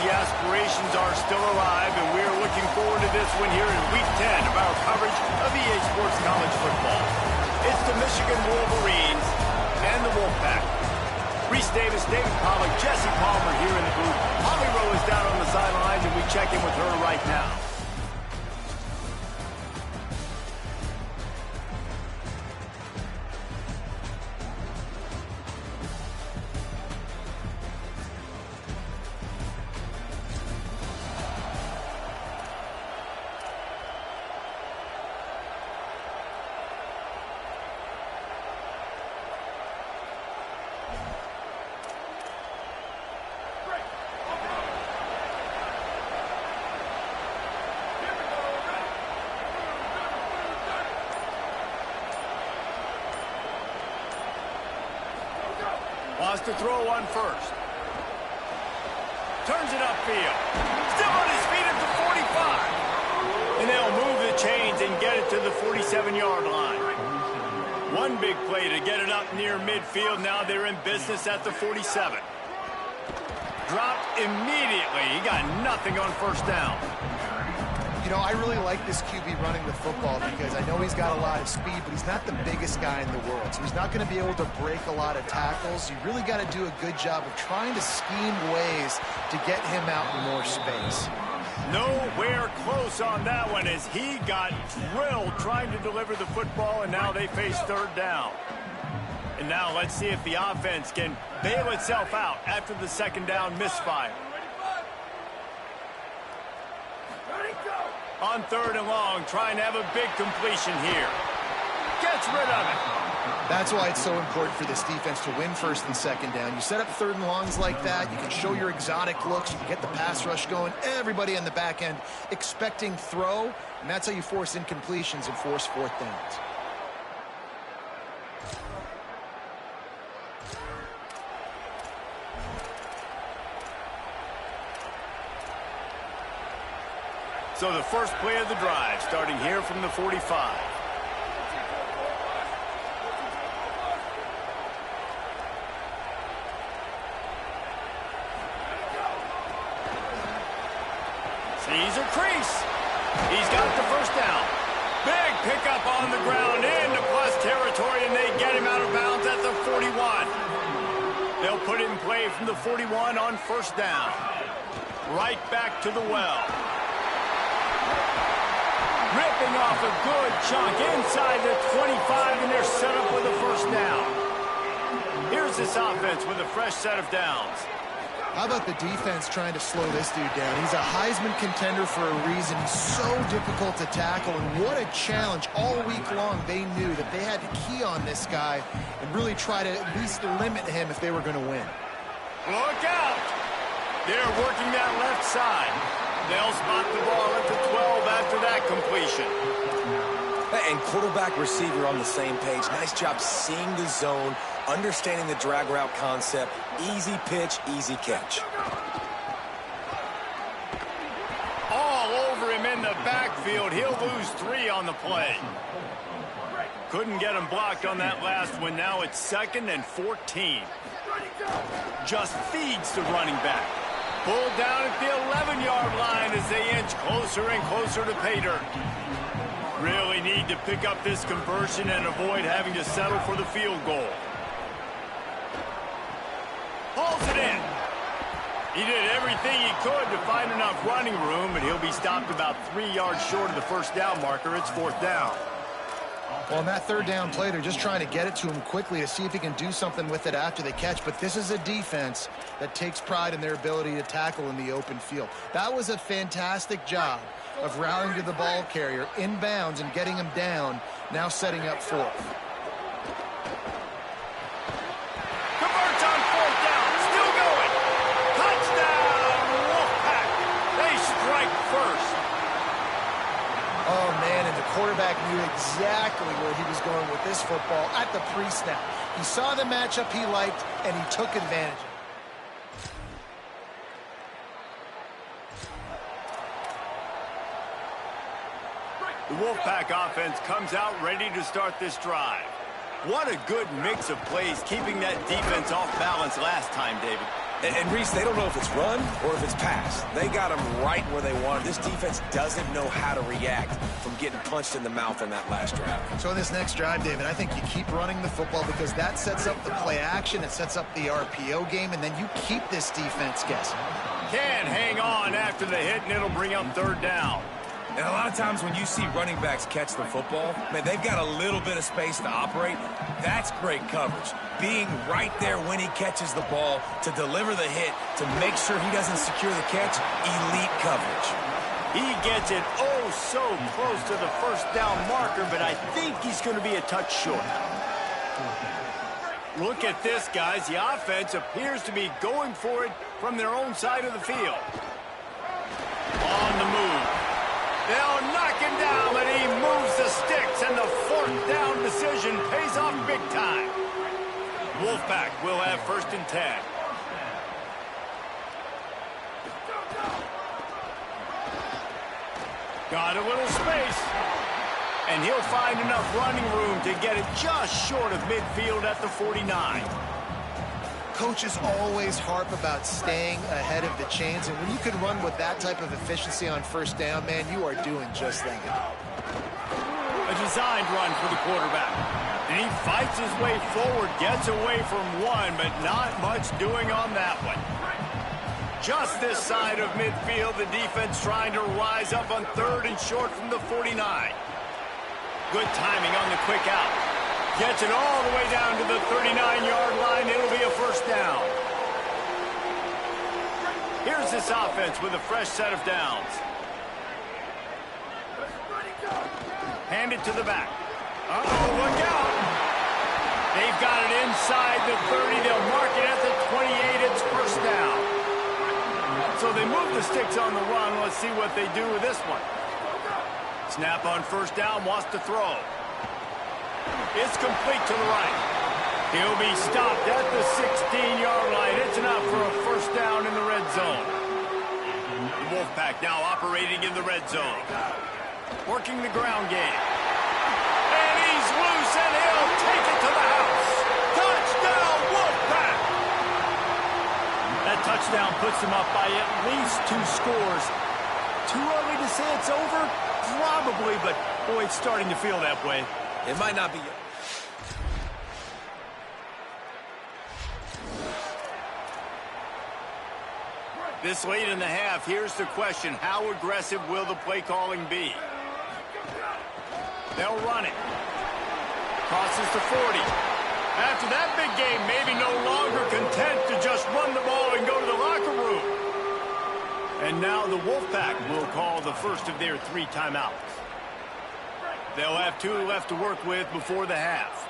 the aspirations are still alive, and we're looking forward to this one here in Week 10 of our coverage of EA Sports College Football. It's the Michigan Wolverines and the Wolfpack. Reese Davis, David Pollack, Jesse Palmer here in the booth. Holly Rowe is down on the sidelines, and we check in with her right now. Wants to throw one first. Turns it upfield. Still on his feet at the 45. And they'll move the chains and get it to the 47-yard line. One big play to get it up near midfield. Now they're in business at the 47. Dropped immediately. He got nothing on first down. You know, I really like this QB running the football because I know he's got a lot of speed, but he's not the biggest guy in the world. So he's not going to be able to break a lot of tackles. You really got to do a good job of trying to scheme ways to get him out in more space. Nowhere close on that one as he got drilled trying to deliver the football, and now they face third down. And now let's see if the offense can bail itself out after the second down misfire. On third and long, trying to have a big completion here. Gets rid of it. That's why it's so important for this defense to win first and second down. You set up third and longs like that, you can show your exotic looks, you can get the pass rush going, everybody on the back end expecting throw, and that's how you force incompletions and force fourth downs. So the first play of the drive, starting here from the 45. Sees a crease. He's got the first down. Big pickup on the ground into plus territory, and they get him out of bounds at the 41. They'll put it in play from the 41 on first down. Right back to the well. Ripping off a good chunk inside the 25, and they're set up with a first down. Here's this offense with a fresh set of downs. How about the defense trying to slow this dude down? He's a Heisman contender for a reason. He's so difficult to tackle, and what a challenge. All week long, they knew that they had to key on this guy and really try to at least limit him if they were going to win. Look out! They're working that left side. They'll spot the ball at the 12 after that completion. And quarterback, receiver on the same page. Nice job seeing the zone, understanding the drag route concept. Easy pitch, easy catch. All over him in the backfield. He'll lose 3 on the play. Couldn't get him blocked on that last one. Now it's 2nd and 14. Just feeds the running back. Pulled down at the 11-yard line as they inch closer and closer to pay dirt. Really need to pick up this conversion and avoid having to settle for the field goal. Hauls it in. He did everything he could to find enough running room, but he'll be stopped about 3 yards short of the first down marker. It's 4th down. Well, on that third down play, they're just trying to get it to him quickly to see if he can do something with it after the catch. But this is a defense that takes pride in their ability to tackle in the open field. That was a fantastic job of rallying to the ball carrier, inbounds, and getting him down, now setting up fourth. Converts on 4th down, still going. Touchdown, Wolfpack. They strike first. Oh, man, and the quarterback knew exactly where he was going with this football at the pre-snap. He saw the matchup he liked, and he took advantage. The Wolfpack offense comes out ready to start this drive. What a good mix of plays, keeping that defense off balance last time, David. And Reese, they don't know if it's run or if it's pass. They got him right where they want. This defense doesn't know how to react from getting punched in the mouth on that last drive. So in this next drive, David, I think you keep running the football because that sets up the play action, it sets up the RPO game, and then you keep this defense guessing. Can't hang on after the hit, and it'll bring up third down. And a lot of times when you see running backs catch the football, man, they've got a little bit of space to operate. That's great coverage. Being right there when he catches the ball to deliver the hit, to make sure he doesn't secure the catch, elite coverage. He gets it oh so close to the first down marker, but I think he's going to be a touch short. Look at this, guys. The offense appears to be going for it from their own side of the field. On the move. They'll knock him down, but he moves the sticks, and the fourth down decision pays off big time. Wolfpack will have 1st and 10. Got a little space. And he'll find enough running room to get it just short of midfield at the 49. Coaches always harp about staying ahead of the chains, and when you can run with that type of efficiency on 1st down, man, you are doing just that. A designed run for the quarterback. And he fights his way forward, gets away from one, but not much doing on that one. Just this side of midfield, the defense trying to rise up on 3rd and short from the 49. Good timing on the quick out. Gets it all the way down to the 39-yard line. It'll be a 1st down. Here's this offense with a fresh set of downs. Hand it to the back. Uh-oh, look out. They've got it inside the 30. They'll mark it at the 28. It's 1st down. So they move the sticks on the run. Let's see what they do with this one. Snap on 1st down, wants to throw. It's complete to the right. He'll be stopped at the 16-yard line. It's enough for a 1st down in the red zone. The Wolfpack now operating in the red zone. Working the ground game. And he's loose, and he'll take it to the house. Touchdown, Wolfpack! That touchdown puts them up by at least 2 scores. Too early to say it's over? Probably, but boy, it's starting to feel that way. It might not be. This late in the half, here's the question. How aggressive will the play calling be? They'll run it. Crosses the 40. After that big game, maybe no longer content to just run the ball and go to the locker room. And now the Wolfpack will call the first of their 3 timeouts. They'll have 2 left to work with before the half.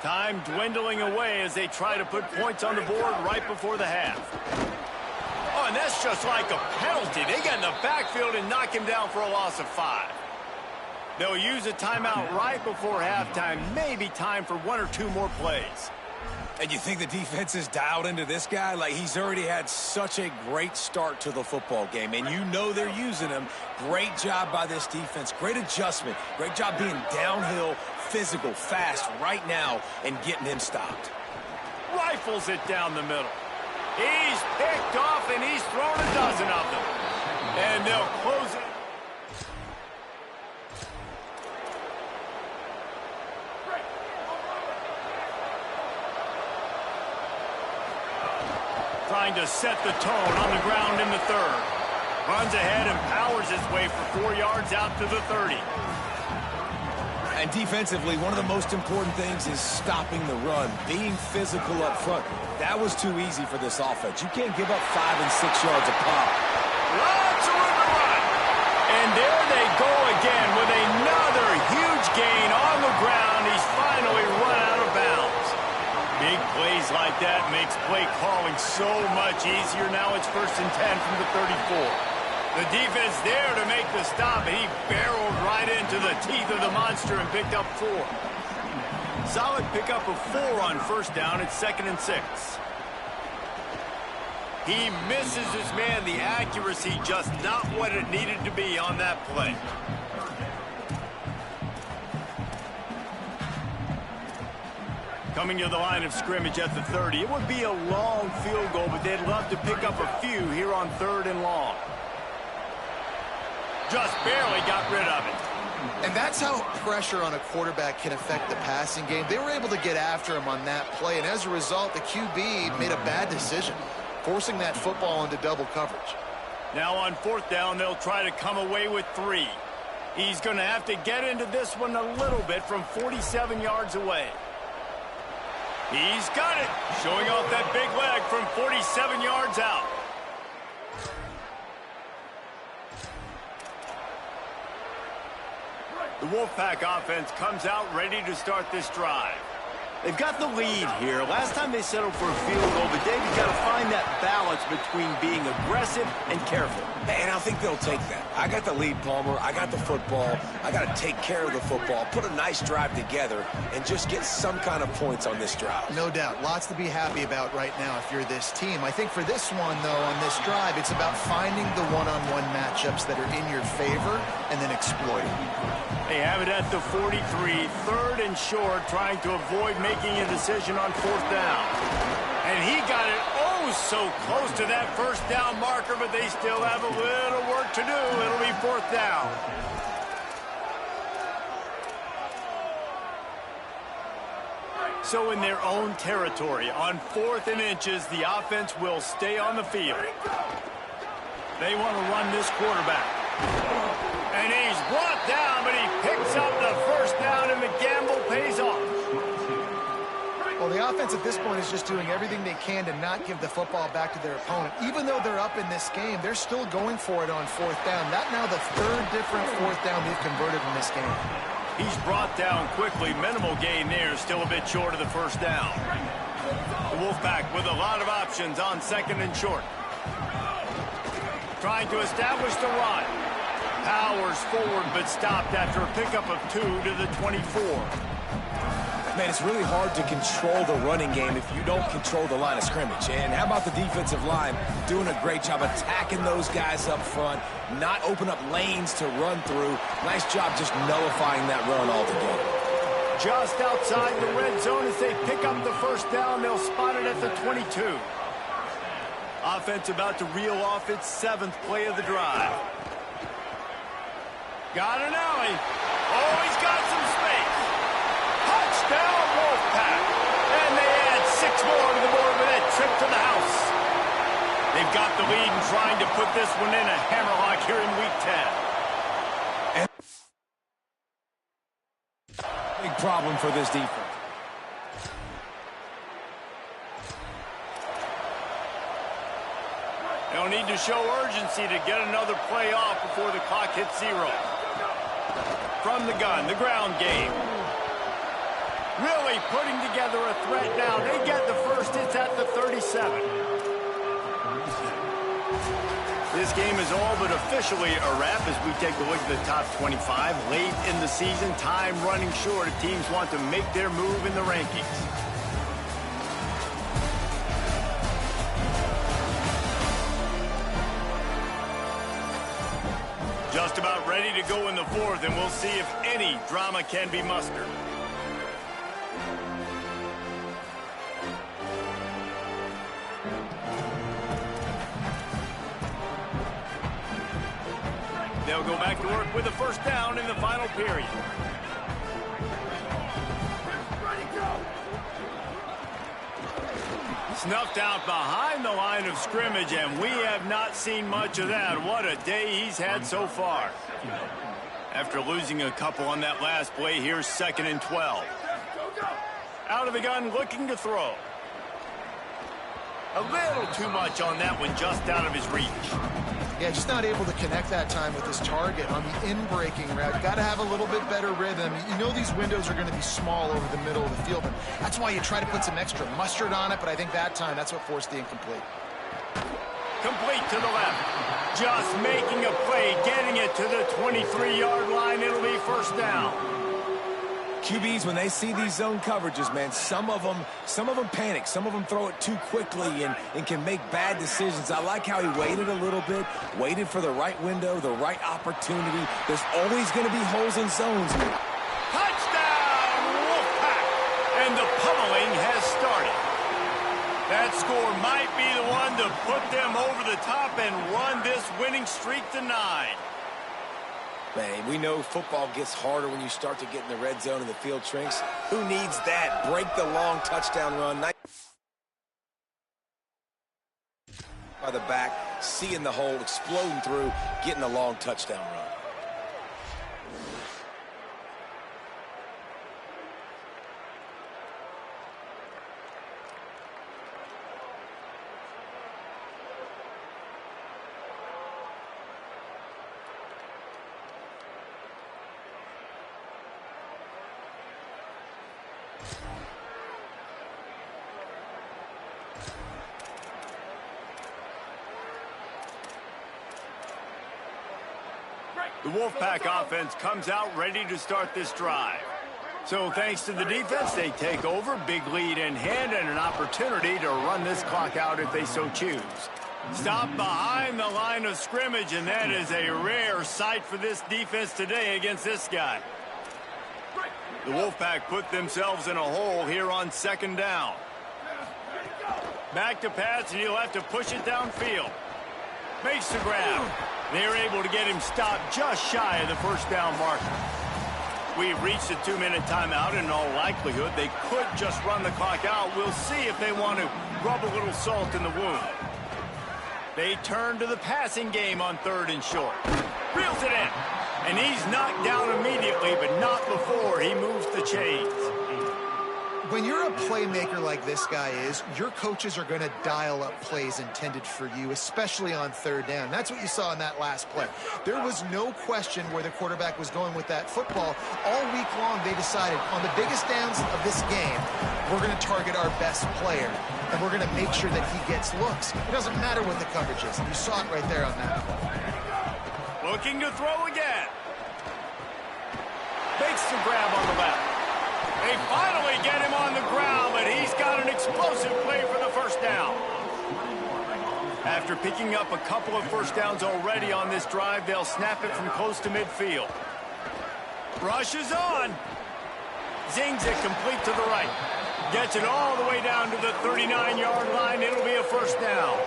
Time dwindling away as they try to put points on the board right before the half. Oh, and that's just like a penalty. They get in the backfield and knock him down for a loss of 5. They'll use a timeout right before halftime. Maybe time for 1 or 2 more plays. And you think the defense is dialed into this guy? Like, he's already had such a great start to the football game, and you know they're using him. Great job by this defense. Great adjustment. Great job being downhill, physical, fast right now, and getting him stopped. Rifles it down the middle. He's picked off, and he's thrown a dozen of them. And they'll close it. Trying to set the tone on the ground in the 3rd. Runs ahead and powers his way for 4 yards out to the 30. And defensively, one of the most important things is stopping the run, being physical up front. That was too easy for this offense. You can't give up 5 and 6 yards a pop. Lots of room to run. And there they go again with another huge gain on the ground. He's finally run out of bounds. Big plays like that makes play calling so much easier. Now it's 1st and 10 from the 34. The defense there to make the stop, and he barreled right into the teeth of the monster and picked up 4. Solid pickup of 4 on 1st down. It's 2nd and 6. He misses his man. The accuracy just not what it needed to be on that play. Coming to the line of scrimmage at the 30. It would be a long field goal, but they'd love to pick up a few here on 3rd and long. Just barely got rid of it. And that's how pressure on a quarterback can affect the passing game. They were able to get after him on that play, and as a result, the QB made a bad decision, forcing that football into double coverage. Now on 4th down, they'll try to come away with 3. He's going to have to get into this one a little bit from 47 yards away. He's got it, showing off that big leg from 47 yards out. The Wolfpack offense comes out ready to start this drive. They've got the lead here. Last time they settled for a field goal, but David's got to find that balance between being aggressive and careful. And I think they'll take that. I got the lead, Palmer. I got the football. I got to take care of the football, put a nice drive together, and just get some kind of points on this drive. No doubt. Lots to be happy about right now if you're this team. I think for this one, though, on this drive, it's about finding the one-on-one matchups that are in your favor and then exploiting. They have it at the 43, 3rd and short, trying to avoid making a decision on 4th down. And he got it so close to that 1st down marker, but they still have a little work to do. It'll be 4th down. So in their own territory, on 4th and inches, the offense will stay on the field. They want to run this quarterback. And he's brought down, but he picks up the 1st down, and the gamble pays off. Well, the offense at this point is just doing everything they can to not give the football back to their opponent. Even though they're up in this game, they're still going for it on 4th down. That now the 3rd different 4th down they've converted in this game. He's brought down quickly. Minimal gain there, still a bit short of the 1st down. The Wolfpack with a lot of options on 2nd and short. Trying to establish the run. Powers forward, but stopped after a pickup of 2 to the 24. Man, it's really hard to control the running game if you don't control the line of scrimmage. And how about the defensive line doing a great job attacking those guys up front, not open up lanes to run through. Nice job just nullifying that run altogether. Just outside the red zone as they pick up the 1st down. They'll spot it at the 22. Offense about to reel off its 7th play of the drive. Got an alley. Oh, he's got some space. Touchdown, Wolfpack. And they add 6 more to the board with that trip to the house. They've got the lead and trying to put this one in a hammerlock here in Week 10. Big problem for this defense. They'll need to show urgency to get another play off before the clock hits 0. From the gun, the ground game. Really putting together a threat now. They get the 1st. It's at the 37. This game is all but officially a wrap as we take a look at the top 25. Late in the season, time running short if teams want to make their move in the rankings. Just about ready to go in the 4th, and we'll see if any drama can be mustered. They'll go back to work with a 1st down in the final period. Snuffed out behind the line of scrimmage, and we have not seen much of that. What a day he's had so far. After losing a couple on that last play, here's 2nd and 12. Out of the gun, looking to throw. A little too much on that one, just out of his reach. Yeah, just not able to connect that time with his target on the in-breaking route. Got to have a little bit better rhythm. You know these windows are going to be small over the middle of the field, and that's why you try to put some extra mustard on it, but I think that time that's what forced the incomplete. Complete to the left. Just making a play, getting it to the 23-yard line. It'll be 1st down. QBs, when they see these zone coverages, man, some of them panic. Some of them throw it too quickly and can make bad decisions. I like how he waited a little bit, waited for the right window, the right opportunity. There's always going to be holes in zones. Touchdown, Wolfpack! And the pummeling That score might be the one to put them over the top and run this winning streak to 9. Man, we know football gets harder when you start to get in the red zone and the field shrinks. Who needs that? Break the long touchdown run. By the back, seeing the hole, exploding through, getting a long touchdown run. The Wolfpack offense comes out ready to start this drive. So thanks to the defense, they take over, big lead in hand, and an opportunity to run this clock out if they so choose. Stop behind the line of scrimmage, and that is a rare sight for this defense today against this guy. The Wolfpack put themselves in a hole here on 2nd down. Back to pass, and he'll have to push it downfield. Makes the grab. They're able to get him stopped just shy of the 1st down marker. We've reached a 2-minute timeout, and in all likelihood, they could just run the clock out. We'll see if they want to rub a little salt in the wound. They turn to the passing game on 3rd and short. Reels it in. And he's knocked down immediately, but not before he moves the chains. When you're a playmaker like this guy is, your coaches are going to dial up plays intended for you, especially on 3rd down. That's what you saw in that last play. There was no question where the quarterback was going with that football. All week long, they decided on the biggest downs of this game, we're going to target our best player, and we're going to make sure that he gets looks. It doesn't matter what the coverage is. You saw it right there on that play. Looking to throw again. Makes the grab on the left. They finally get him on the ground, but he's got an explosive play for the 1st down. After picking up a couple of 1st downs already on this drive, they'll snap it from close to midfield. Rush is on. Zings it complete to the right. Gets it all the way down to the 39-yard line. It'll be a 1st down.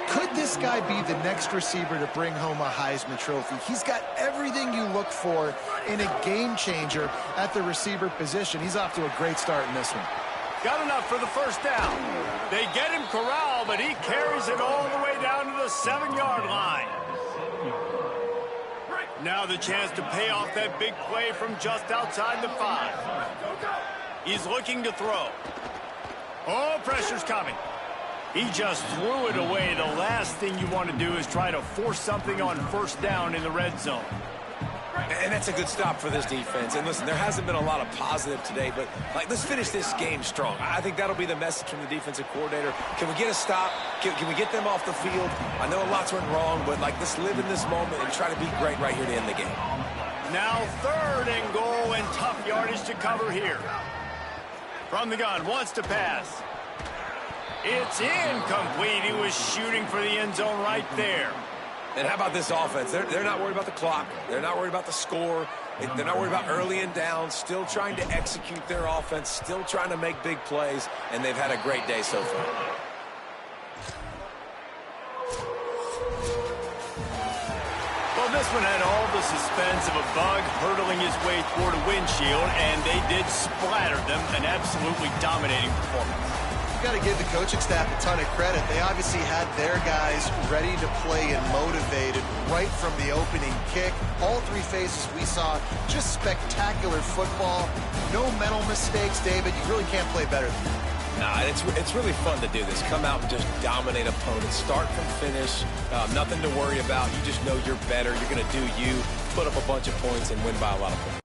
Could this guy be the next receiver to bring home a Heisman Trophy? He's got everything you look for in a game changer at the receiver position. He's off to a great start in this one. Got enough for the 1st down. They get him corralled, but he carries it all the way down to the 7-yard line. Now the chance to pay off that big play from just outside the 5. He's looking to throw. Oh, pressure's coming. He just threw it away. The last thing you want to do is try to force something on 1st down in the red zone. And that's a good stop for this defense. And listen, there hasn't been a lot of positive today, but let's finish this game strong. I think that'll be the message from the defensive coordinator. Can we get a stop? Can we get them off the field? I know lots went wrong, but let's live in this moment and try to be great right here to end the game. Now 3rd and goal, and tough yardage to cover here. From the gun, wants to pass. It's incomplete. He was shooting for the end zone right there. And how about this offense? They're not worried about the clock. They're not worried about the score. They're not worried about early and down. Still trying to execute their offense. Still trying to make big plays. And they've had a great day so far. Well, this one had all the suspense of a bug hurtling his way toward a windshield, and they did splatter them. An absolutely dominating performance. Got to give the coaching staff a ton of credit. They obviously had their guys ready to play and motivated right from the opening kick. All 3 phases we saw, just spectacular football. No mental mistakes, David. You really can't play better than that. Nah, it's really fun to do this. Come out and just dominate opponents. Start from finish. Nothing to worry about. You just know you're better. You're going to do you, put up a bunch of points, and win by a lot of points.